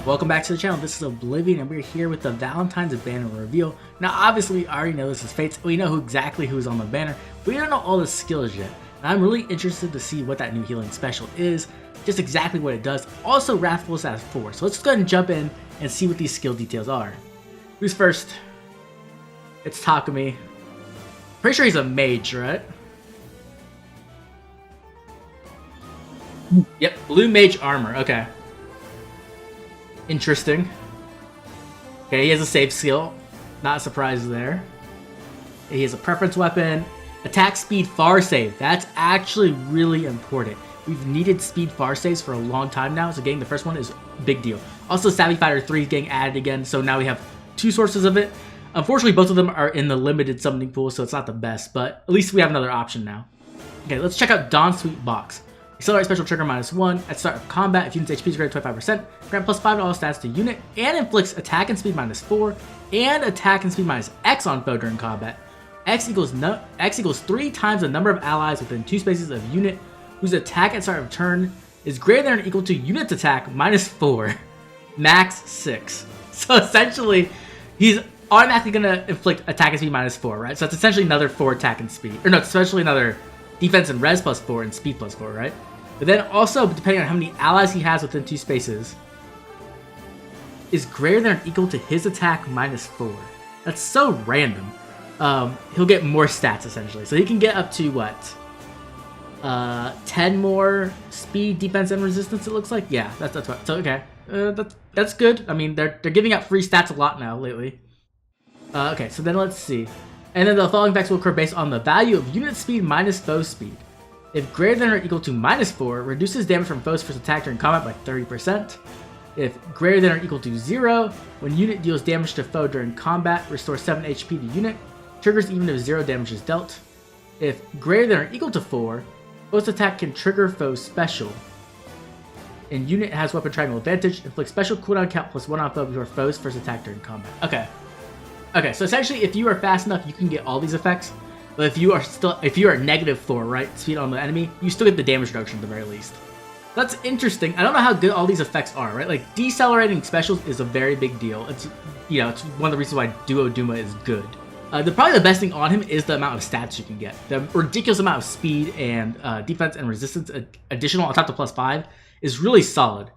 Welcome back to the channel. This is Oblivion, and we're here with the Valentine's banner reveal. Now, obviously, we already know this is Fates. We know exactly who's on the banner, but we don't know all the skills yet. And I'm really interested to see what that new healing special is, just exactly what it does. Also, Wrathful is at 4, so let's go ahead and jump in and see what these skill details are. Who's first? It's Takumi. Pretty sure he's a mage, right? Yep, blue mage armor. Okay. Interesting. Okay, he has a save skill. Not a surprise there. He has a preference weapon. Attack speed far save. That's actually really important. We've needed speed far saves for a long time now, so getting the first one is a big deal. Also, Savvy Fighter 3 is getting added again, so now we have 2 sources of it. Unfortunately, both of them are in the limited summoning pool, so it's not the best, but at least we have another option now. Okay, let's check out Dawn Sweet Box. Accelerate special trigger -1 at start of combat if unit's HP is greater than 25%. Grant +5 to all stats to unit and inflicts attack and speed -4 and attack and speed -X on foe during combat. X equals 3 times the number of allies within 2 spaces of unit whose attack at start of turn is greater than or equal to unit's attack -4, max 6. So essentially, he's automatically gonna inflict attack and speed -4, right? So it's essentially another 4 attack and speed, or no, it's essentially another defense and res +4 and speed +4, right? But then also, depending on how many allies he has within 2 spaces, is greater than or equal to his attack -4. That's so random. He'll get more stats essentially, so he can get up to what? 10 more speed, defense, and resistance. It looks like, yeah, that's what. So okay, that's good. I mean, they're giving out free stats a lot now lately. Okay, so then let's see. And then the following effects will occur based on the value of unit speed minus foe speed. If greater than or equal to -4, reduces damage from foe's first attack during combat by 30%. If greater than or equal to 0, when unit deals damage to foe during combat, restores 7 HP to unit, triggers even if 0 damage is dealt. If greater than or equal to 4, foe's attack can trigger foe's special. And unit has weapon triangle advantage, inflicts special cooldown count +1 on foe before foe's first attack during combat. Okay, so essentially, if you are fast enough, you can get all these effects. But if you are -4, right, speed on the enemy, you still get the damage reduction at the very least. That's interesting. I don't know how good all these effects are, right? Like, decelerating specials is a very big deal. It's, you know, it's one of the reasons why Duo Duma is good. Probably the best thing on him is the amount of stats you can get. The ridiculous amount of speed and defense and resistance additional on top of +5 is really solid.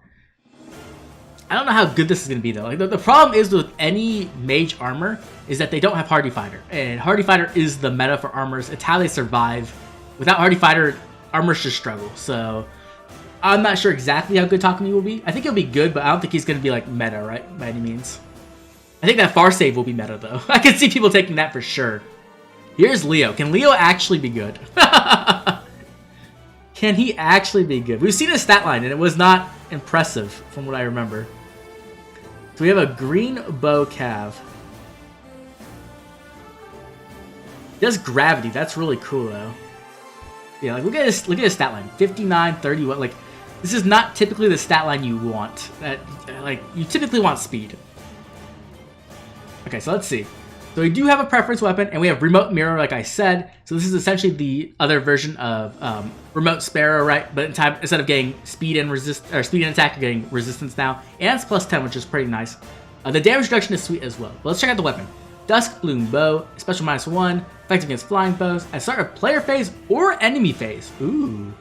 I don't know how good this is going to be, though. Like, the problem is with any mage armor is that they don't have Hardy Fighter. And Hardy Fighter is the meta for armors. It's how they survive. Without Hardy Fighter, armors just struggle. So, I'm not sure exactly how good Takumi will be. I think he'll be good, but I don't think he's going to be, like, meta, right? By any means. I think that far save will be meta, though. I can see people taking that for sure. Here's Leo. Can Leo actually be good? Can he actually be good? We've seen his stat line, and it was not impressive from what I remember. So we have a green bow cav. He does gravity. That's really cool, though. Yeah, like look at his stat line. 59, 31. Like, this is not typically the stat line you want. Like, you typically want speed. Okay, so let's see. So we do have a preference weapon, and we have Remote Mirror, like I said. So this is essentially the other version of Remote Sparrow, right? But instead of getting speed and attack, you're getting resistance now, and it's +10, which is pretty nice. The damage reduction is sweet as well. But let's check out the weapon. Dusk Bloom Bow, special -1, effective against flying foes at start of player phase or enemy phase. Ooh.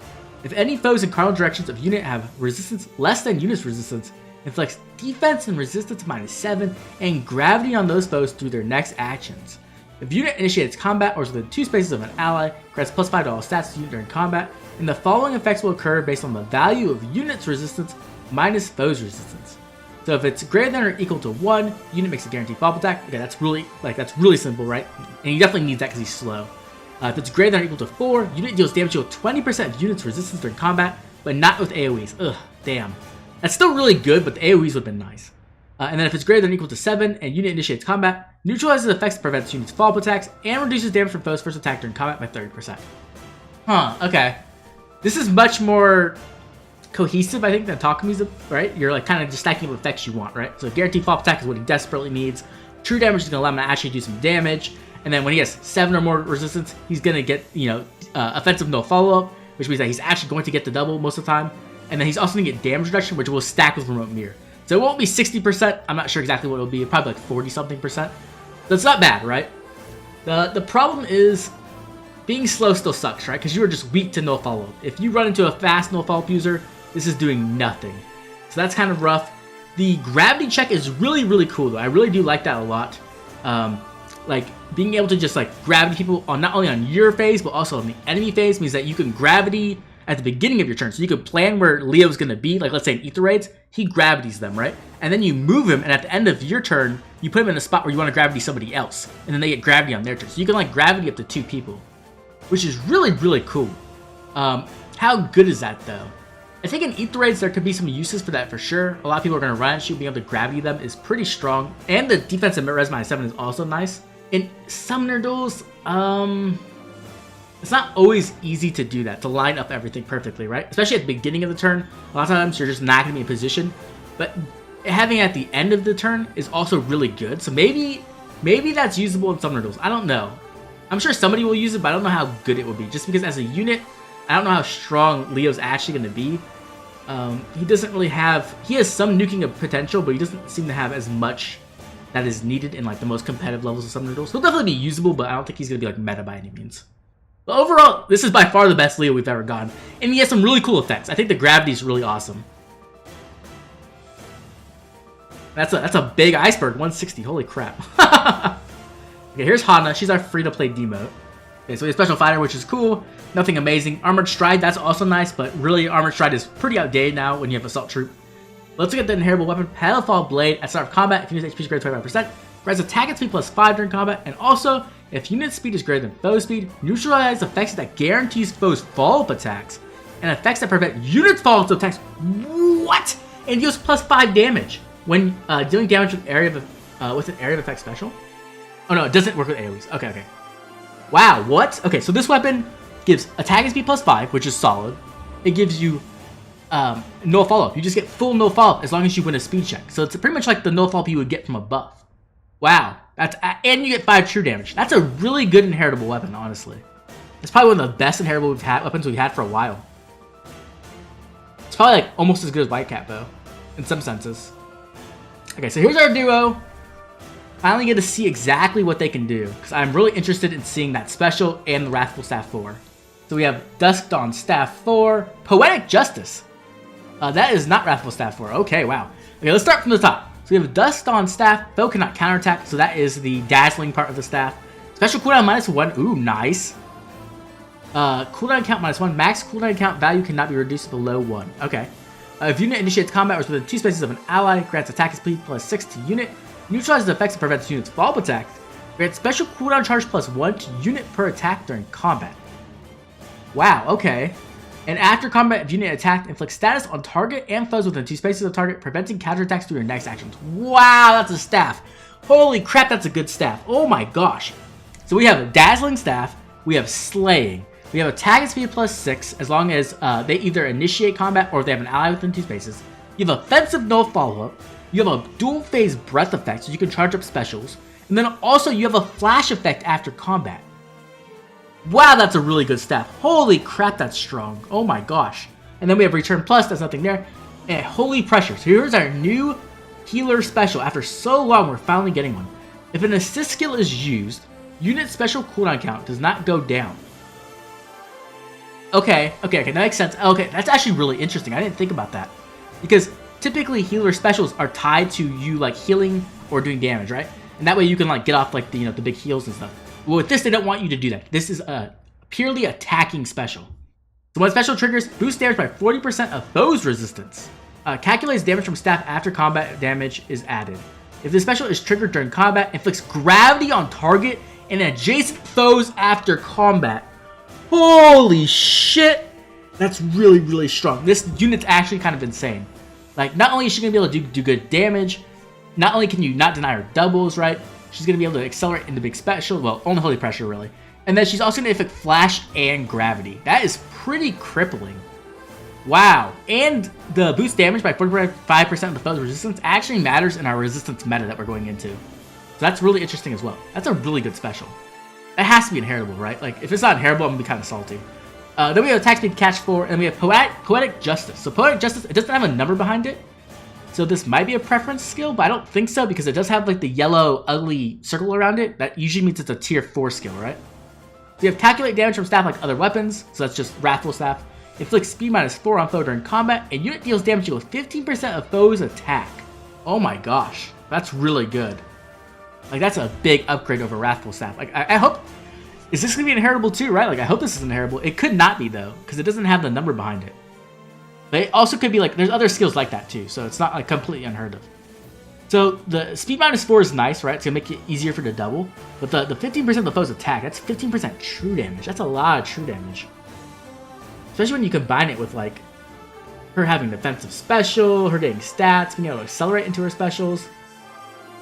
If any foes in cardinal directions of unit have resistance less than unit's resistance, inflicts defense and resistance -7 and gravity on those foes through their next actions. If unit initiates combat or is within 2 spaces of an ally, grants +5 to all stats to unit during combat, and the following effects will occur based on the value of unit's resistance minus foe's resistance. So if it's greater than or equal to 1, unit makes a guaranteed follow-up attack. Okay, that's really simple, right? And he definitely needs that because he's slow. If it's greater than or equal to 4, unit deals damage to 20% of unit's resistance during combat, but not with AoEs. Ugh, damn. That's still really good, but the AoEs would have been nice. And then if it's greater than or equal to 7 and unit initiates combat, neutralizes effects that prevents units' follow-up attacks and reduces damage from foes' first attack during combat by 30%. Huh, okay. This is much more cohesive, I think, than Takumi's, right? You're like kind of just stacking up effects you want, right? So guaranteed follow-up attack is what he desperately needs. True damage is going to allow him to actually do some damage. And then when he has 7 or more resistance, he's going to get, offensive no follow-up. which means that he's actually going to get the double most of the time. And then he's also going to get damage reduction, which will stack with remote mirror. So it won't be 60%. I'm not sure exactly what it'll be. Probably like 40-something%. So it's not bad, right? The problem is being slow still sucks, right? Because you are just weak to no follow-up. If you run into a fast no follow-up user, this is doing nothing. So that's kind of rough. The gravity check is really, really cool, though. I really do like that a lot. Like, being able to just, like, gravity people on not only on your phase, but also on the enemy phase means that you can gravity at the beginning of your turn. So you can plan where Leo's going to be. Like, let's say in Ether Raids, he gravities them, right? And then you move him, and at the end of your turn, you put him in a spot where you want to gravity somebody else. And then they get gravity on their turn. So you can, like, gravity up to 2 people, which is really, really cool. How good is that, though? I think in Ether Raids, there could be some uses for that for sure. A lot of people are going to run and shoot, being able to gravity them is pretty strong. And the defensive res -7 is also nice. In Summoner Duels, it's not always easy to do that, to line up everything perfectly, right? Especially at the beginning of the turn. A lot of times, you're just not going to be in position. But having it at the end of the turn is also really good. So maybe that's usable in Summoner Duels. I don't know. I'm sure somebody will use it, but I don't know how good it will be. Just because as a unit, I don't know how strong Leo's actually going to be. He doesn't really have... He has some nuking of potential, but he doesn't seem to have as much that is needed in like the most competitive levels of Summoner Duels. He'll definitely be usable, but I don't think he's going to be like meta by any means. But overall, this is by far the best Leo we've ever gotten. And he has some really cool effects. I think the gravity is really awesome. That's a big iceberg, 160. Holy crap. Okay, here's Hana. She's our free-to-play demote. Okay, so we have Special Fighter, which is cool. Nothing amazing. Armored Stride, that's also nice, but really Armored Stride is pretty outdated now when you have Assault Troop. Let's look at the inheritable weapon, Pedalfall Blade. At start of combat, if unit's HP is greater than 25%, grants attack and speed +5 during combat, and also, if unit speed is greater than foe speed, neutralize effects that guarantees foes follow-up attacks, and effects that prevent units follow-up attacks. What? And deals +5 damage when dealing damage with an area of effect special. Oh no, it doesn't work with AoEs. Okay. Wow, what? Okay, so this weapon gives attack and speed +5, which is solid. It gives you no follow-up. You just get full no follow-up as long as you win a speed check. So it's pretty much like the no follow-up you would get from a buff. Wow, and you get 5 true damage. That's a really good inheritable weapon, honestly. It's probably one of the best inheritable weapons we've had for a while. It's probably like almost as good as Whitecap though, in some senses. Okay, so here's our duo. Finally get to see exactly what they can do, because I'm really interested in seeing that special and the Wrathful Staff 4. So we have Dusk Dawn Staff 4, Poetic Justice. That is not Wrathful Staff 4. Okay, wow. Okay, let's start from the top. So we have Dusk Dawn Staff, foe cannot counterattack, so that is the dazzling part of the staff. Special cooldown -1, ooh, nice. Cooldown count -1, max cooldown count value cannot be reduced below 1. Okay. If unit initiates combat or is within 2 spaces of an ally, grants attack and speed +6 to unit, neutralizes effects and prevents units follow-up attacks, grants special cooldown charge +1 to unit per attack during combat. Wow, okay. And after combat, if unit attacked, inflicts status on target and foes within 2 spaces of target, preventing counterattacks through your next actions. Wow, that's a staff. Holy crap, that's a good staff. Oh my gosh. So we have a Dazzling Staff, we have Slaying, we have attack and speed +6 as long as they either initiate combat or if they have an ally within 2 spaces. You have offensive no follow-up, you have a dual phase breath effect so you can charge up specials, and then also you have a flash effect after combat. Wow, that's a really good staff. Holy crap, that's strong. Oh my gosh. And then we have Return Plus, that's nothing there. And Holy Pressure. So here's our new healer special. After so long, we're finally getting one. If an assist skill is used, unit special cooldown count does not go down. Okay, that makes sense. Okay, that's actually really interesting. I didn't think about that. Because typically healer specials are tied to you like healing or doing damage, right? And that way you can like get off like the the big heals and stuff. Well, with this, they don't want you to do that. This is a purely attacking special. So when special triggers, boost damage by 40% of foes' resistance. Calculates damage from staff after combat damage is added. If the special is triggered during combat, inflicts gravity on target and adjacent foes after combat. Holy shit! That's really, really strong. This unit's actually kind of insane. Like, not only is she going to be able to do good damage, not only can you not deny her doubles, right? She's going to be able to accelerate into big special. Well, only Holy Pressure, really. And then she's also going to inflict Flash and Gravity. That is pretty crippling. Wow. And the boost damage by 45% of the foe's resistance actually matters in our resistance meta that we're going into. So that's really interesting as well. That's a really good special. That has to be inheritable, right? Like, if it's not inheritable, I'm going to be kind of salty. Then we have Attack Speed, Catch 4, and we have Poetic Justice. So Poetic Justice, it doesn't have a number behind it. So this might be a preference skill, but I don't think so because it does have like the yellow ugly circle around it. That usually means it's a tier 4 skill, right? So you have Calculate damage from staff like other weapons, so that's just Wrathful Staff. Inflicts speed -4 on foe during combat, and unit deals damage equal 15% of foe's attack. Oh my gosh, that's really good. Like that's a big upgrade over Wrathful Staff. Like I hope, is this gonna be inheritable too, right? Like I hope this is inheritable. It could not be though, because it doesn't have the number behind it. But it also could be like, there's other skills like that too, so it's not like completely unheard of. So the speed -4 is nice, right? It's gonna make it easier for the double. But the 15% of the foe's attack, that's 15% true damage. That's a lot of true damage. Especially when you combine it with like her having defensive special, her getting stats, being able to accelerate into her specials.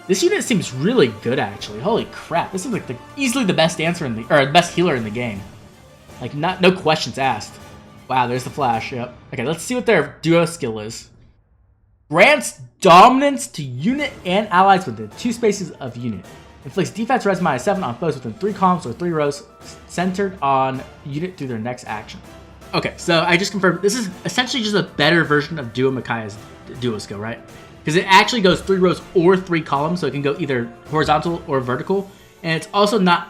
This unit seems really good actually. Holy crap! This seems like easily the best answer in the best healer in the game. Like no questions asked. Wow, there's the flash. Yep. Okay, let's see what their duo skill is. Grants dominance to unit and allies within 2 spaces of unit. Inflicts defense res -7 on foes within 3 columns or 3 rows centered on unit through their next action. Okay, so I just confirmed this is essentially just a better version of Duo Micaiah's duo skill, right? Because it actually goes 3 rows or 3 columns, so it can go either horizontal or vertical, and it's also not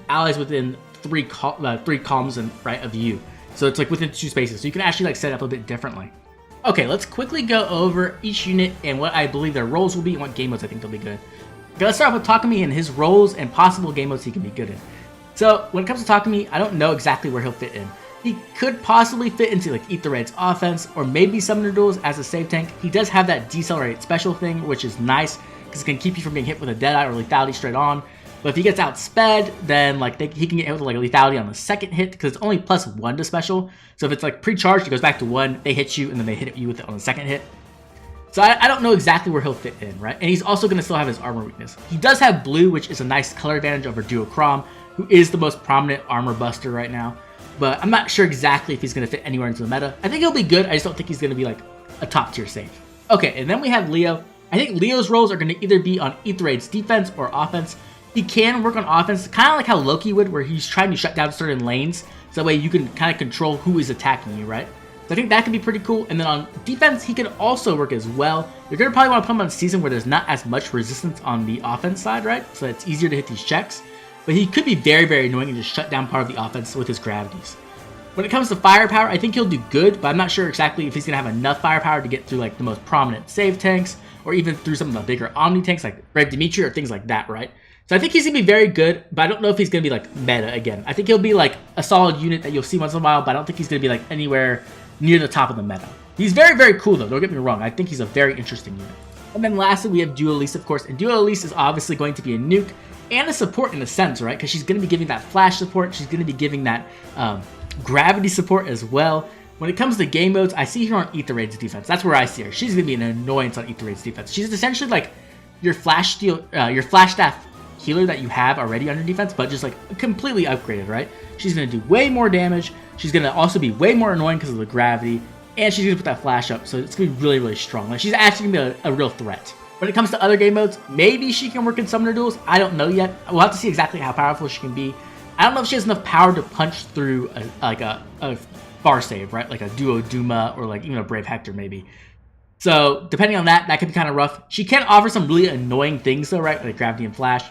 allies within 3 columns and right of you. So it's like within 2 spaces, so you can actually like set it up a bit differently. Okay, let's quickly go over each unit and what I believe their roles will be and what game modes I think they'll be good. Okay, let's start off with Takumi and his roles and possible game modes he can be good in. So when it comes to Takumi, I don't know exactly where he'll fit in. He could possibly fit into like Eat the Red's offense or maybe Summoner Duels as a save tank. He does have that decelerate special thing, which is nice because it can keep you from getting hit with a Deadeye or Lethality straight on. But if he gets outsped, then like he can get hit with like a Lethality on the second hit because it's only +1 to special. So if it's like pre-charged, it goes back to 1, they hit you, and then they hit you with it on the second hit. So I don't know exactly where he'll fit in, right? And he's also going to still have his armor weakness. He does have blue, which is a nice color advantage over Duo Chrom, who is the most prominent armor buster right now. But I'm not sure exactly if he's going to fit anywhere into the meta. I think he'll be good, I just don't think he's going to be like a top tier save. Okay, and then we have Leo. I think Leo's roles are going to either be on Eat the Raid's defense or offense. He can work on offense, kind of like how Loki would, where he's trying to shut down certain lanes, so that way you can kind of control who is attacking you, right? So I think that could be pretty cool. And then on defense, he can also work as well. You're going to probably want to put him on a season where there's not as much resistance on the offense side, right? So it's easier to hit these checks. But he could be very, very annoying and just shut down part of the offense with his gravities. When it comes to firepower, I think he'll do good, but I'm not sure exactly if he's going to have enough firepower to get through like the most prominent save tanks, or even through some of the bigger Omni tanks like Brave Dimitri or things like that, right? So I think he's going to be very good, but I don't know if he's going to be like meta again. I think he'll be like a solid unit that you'll see once in a while, but I don't think he's going to be like anywhere near the top of the meta. He's very, very cool though, don't get me wrong. I think he's a very interesting unit. And then lastly, we have Duo Elise, of course, and Duo Elise is obviously going to be a nuke and a support in a sense, right? Because she's going to be giving that flash support, she's going to be giving that gravity support as well. When it comes to game modes, I see her on Eat the Raid's defense. That's where I see her. She's going to be an annoyance on Eat the Raid's defense. She's essentially like your flash staff healer that you have already on your defense, but just like completely upgraded, right? She's going to do way more damage. She's going to also be way more annoying because of the gravity, and she's going to put that flash up, so it's going to be really, really strong. Like she's actually going to be a real threat. When it comes to other game modes, maybe she can work in Summoner Duels. I don't know yet. We'll have to see exactly how powerful she can be. I don't know if she has enough power to punch through a bar save, right? Like a Duo Duma or like even a Brave Hector maybe. So depending on that could be kind of rough. She can offer some really annoying things though, right? Like gravity and flash.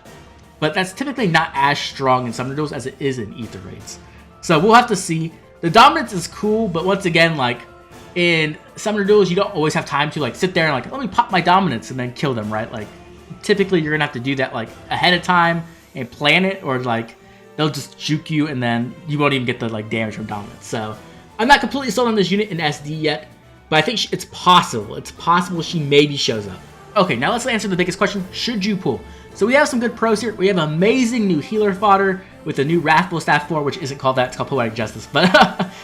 But that's typically not as strong in Summoner Duels as it is in Eat the Raids. So we'll have to see. The dominance is cool, but once again, like in Summoner Duels, you don't always have time to like sit there and like, let me pop my dominance and then kill them, right? Like typically you're gonna have to do that like ahead of time and plan it, or like they'll just juke you and then you won't even get the like damage from dominance. So I'm not completely sold on this unit in SD yet, but I think it's possible. It's possible she maybe shows up. Okay, now let's answer the biggest question. Should you pull? So we have some good pros here. We have amazing new healer fodder with the new Wrathful Staff 4, which isn't called that, it's called Poetic Justice. But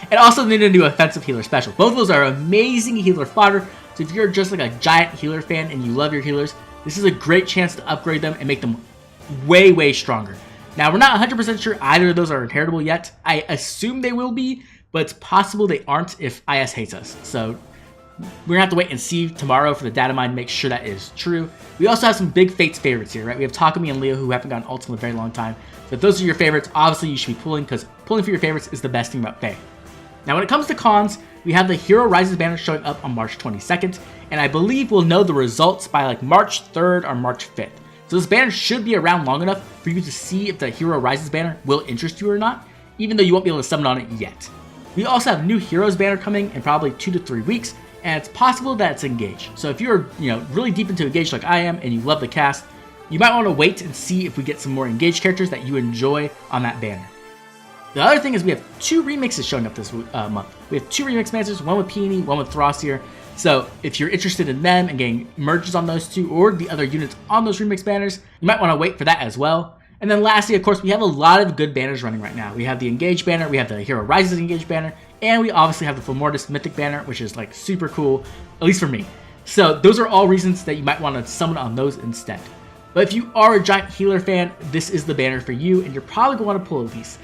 and also the new offensive healer special. Both of those are amazing healer fodder. So if you're just like a giant healer fan and you love your healers, this is a great chance to upgrade them and make them way, way stronger. Now, we're not 100% sure either of those are inheritable yet. I assume they will be, but it's possible they aren't if IS hates us. So We're gonna have to wait and see tomorrow for the data mine to make sure that is true. We also have some big Fates favorites here, right? We have Takumi and Leo, who haven't gotten ults in a very long time. So if those are your favorites, obviously you should be pulling, because pulling for your favorites is the best thing about Faye. Now when it comes to cons, we have the Hero Rises banner showing up on March 22nd, and I believe we'll know the results by like March 3rd or March 5th. So this banner should be around long enough for you to see if the Hero Rises banner will interest you or not, even though you won't be able to summon on it yet. We also have new Heroes banner coming in probably 2 to 3 weeks, and it's possible that it's Engage. So if you're really deep into Engage like I am and you love the cast, you might want to wait and see if we get some more Engage characters that you enjoy on that banner. The other thing is we have 2 remixes showing up this month. We have 2 remix masters, one with Peony, one with Throsir. So if you're interested in them and getting merges on those 2 or the other units on those remix banners, you might want to wait for that as well. And then lastly, of course, we have a lot of good banners running right now. We have the Engage banner, we have the Hero Rises Engage banner, and we obviously have the Fomortis Mythic banner, which is like super cool, at least for me. So those are all reasons that you might want to summon on those instead. But if you are a giant healer fan, this is the banner for you, and you're probably going to want to pull Elise.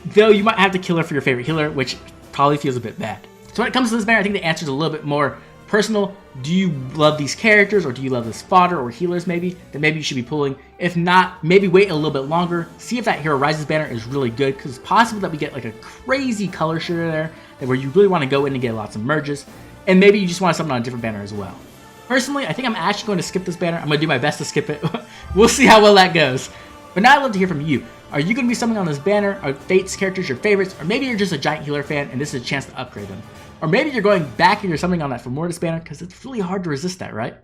Though you might have to kill her for your favorite healer, which probably feels a bit bad. So when it comes to this banner, I think the answer is a little bit more personal. Do you love these characters, or do you love this fodder or healers maybe? Then maybe you should be pulling. If not, maybe wait a little bit longer. See if that Hero Rises banner is really good, because it's possible that we get like a crazy color share there where you really want to go in and get lots of merges. And maybe you just want something on a different banner as well. Personally, I think I'm actually going to skip this banner. I'm going to do my best to skip it. We'll see how well that goes. But now I'd love to hear from you. Are you going to be summoning on this banner? Are Fates characters your favorites? Or maybe you're just a giant healer fan and this is a chance to upgrade them. Or maybe you're going back and you're summoning on that Fomortis banner, because it's really hard to resist that, right?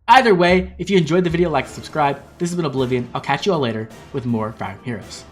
Either way, if you enjoyed the video, like and subscribe. This has been Oblivion. I'll catch you all later with more Fire Emblem Heroes.